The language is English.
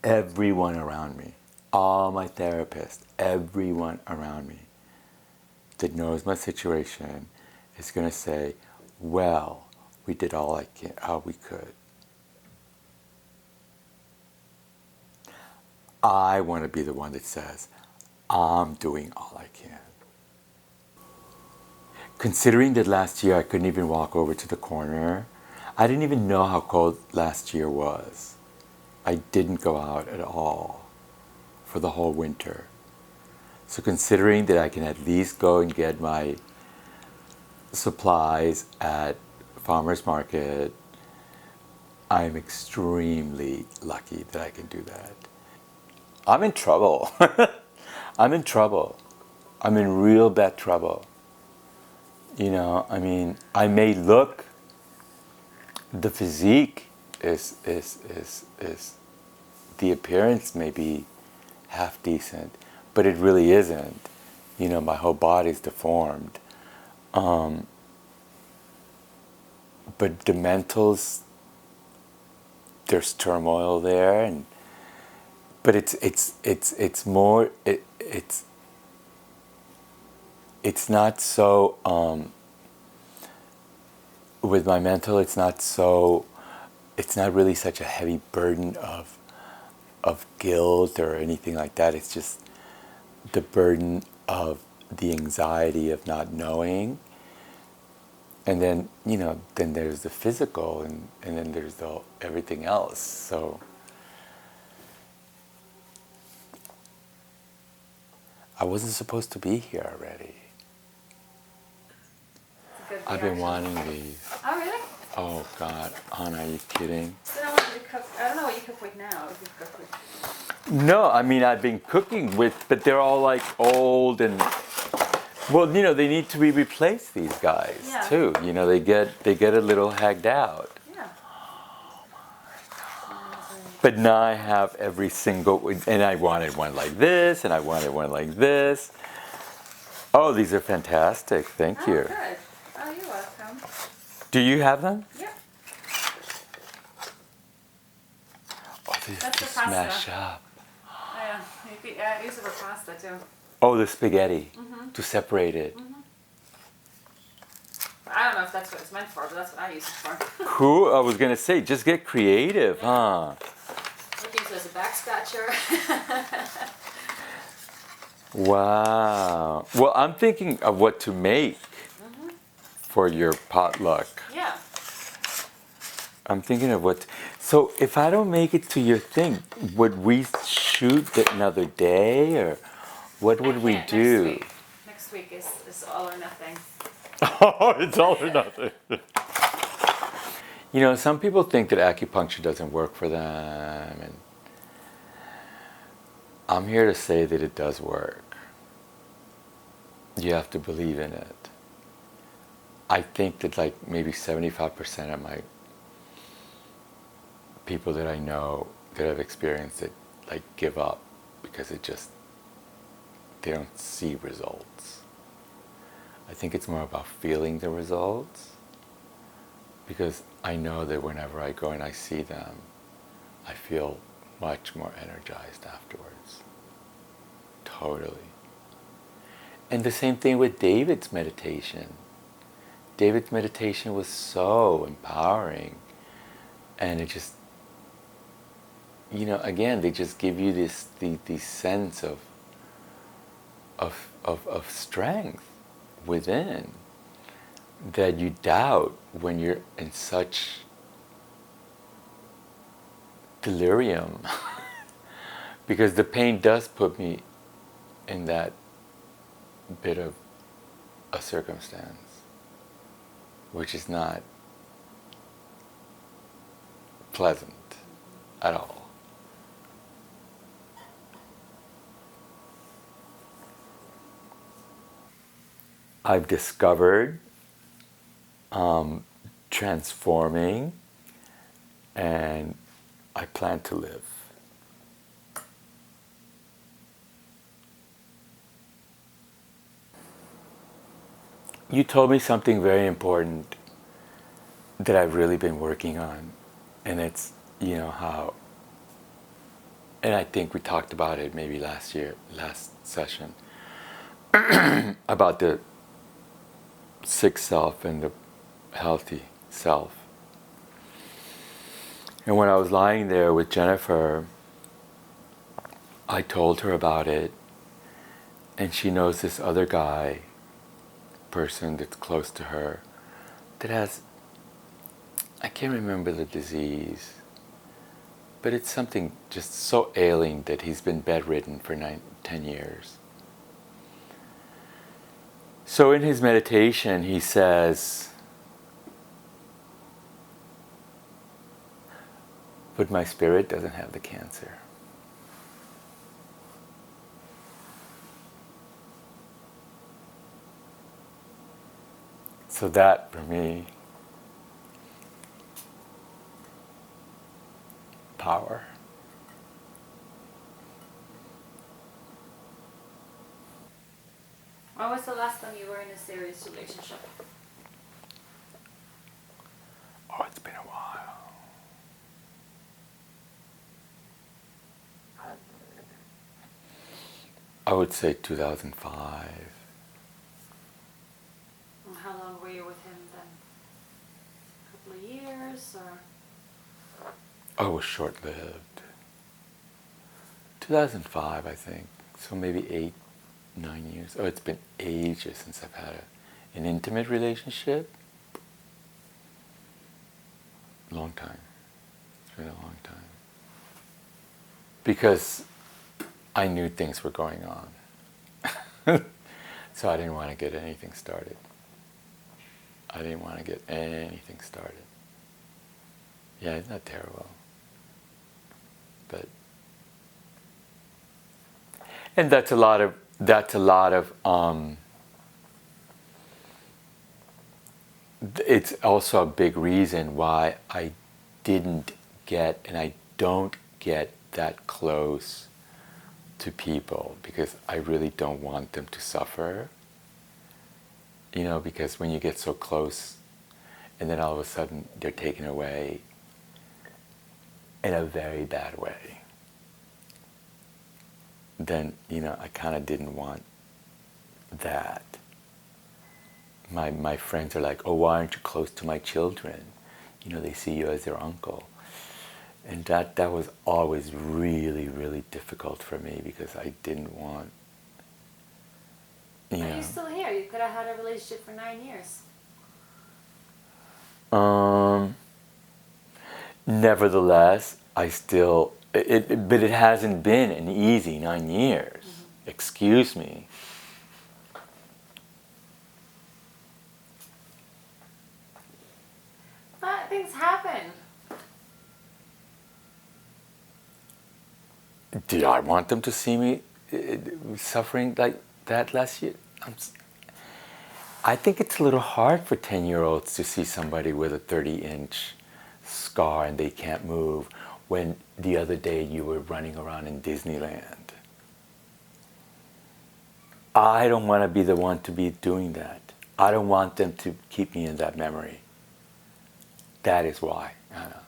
everyone around me, all my therapists, everyone around me that knows my situation is going to say, well, we did all we could. I want to be the one that says, I'm doing all I can. Considering that last year I couldn't even walk over to the corner, I didn't even know how cold last year was. I didn't go out at all for the whole winter. So considering that I can at least go and get my supplies at farmer's market, I'm extremely lucky that I can do that. I'm in trouble. I'm in trouble. I'm in real bad trouble. I may look, the physique is the appearance may be half decent, but it really isn't. My whole body's deformed. But the mentals, there's turmoil there, but it's more it's not so with my mental, it's not really such a heavy burden of guilt or anything like that. It's just the burden of the anxiety of not knowing. And then, then there's the physical, and then there's everything else. So I wasn't supposed to be here already. I've been wanting these. Oh, really? Oh, God. Anna, are you kidding? So I want you to cook. I don't know what you cook with now. If you cook with. No, I've been cooking with, but they're all like old and, well, they need to be replaced, these guys, too. They get a little hagged out. Yeah. But now I have every single, and I wanted one like this, and I wanted one like this. Oh, these are fantastic. Thank you. Good. Oh, you're welcome. Do you have them? Yeah. Oh, these That's to the pasta. smash up. Oh, yeah. You could use it for pasta too. Oh, the spaghetti to separate it. I don't know if that's what it's meant for, but that's what I use it for. Cool. I was gonna say, just get creative, huh? We can use it as a back scratcher. Wow. Well, I'm thinking of what to make for your potluck. Yeah. I'm thinking of what. So if I don't make it to your thing, would we shoot another day, or what would we do? Next week is all or nothing. Oh, it's all or nothing. Some people think that acupuncture doesn't work for them, and I'm here to say that it does work. You have to believe in it. I think that like maybe 75% of my people that I know that have experienced it like give up because they don't see results. I think it's more about feeling the results, because I know that whenever I go and I see them, I feel much more energized afterwards. Totally. And the same thing with David's meditation. David's meditation was so empowering, and it just, again, they just give you this sense of strength within that you doubt when you're in such delirium. Because the pain does put me in that bit of a circumstance, which is not pleasant at all. I've discovered transforming, and I plan to live. You told me something very important that I've really been working on, and it's, how and I think we talked about it maybe last session, about the sick self and the healthy self. And when I was lying there with Jennifer, I told her about it, and she knows this other guy, person that's close to her, that has, I can't remember the disease, but it's something just so ailing that he's been bedridden for 10 years. So in his meditation, he says, but my spirit doesn't have the cancer. So that, for me, power. When was the last time you were in a serious relationship? Oh, it's been a while. I would say 2005. And how long were you with him then? A couple of years or? Oh, it was short-lived. 2005, I think. So maybe 8, 9 years. Oh, it's been ages since I've had an intimate relationship. Long time. It's been a long time. Because I knew things were going on. So I didn't want to get anything started. Yeah, it's not terrible. But, and that's a lot of, it's also a big reason why I didn't get, and I don't get that close to people, because I really don't want them to suffer. You know, because when you get so close and then all of a sudden they're taken away in a very bad way, then, you know, I kind of didn't want that. My friends are like, oh, why aren't you close to my children? You know, they see you as their uncle. And that was always really, really difficult for me, because I didn't want, you know. Are you still here? You could have had a relationship for 9 years. Nevertheless, I still, but it hasn't been an easy 9 years. Mm-hmm. Excuse me. But things happen. Did I want them to see me suffering like that last year? I think it's a little hard for 10-year-olds to see somebody with a 30-inch scar and they can't move, when the other day you were running around in Disneyland. I don't want to be the one to be doing that. I don't want them to keep me in that memory. That is why, Anna.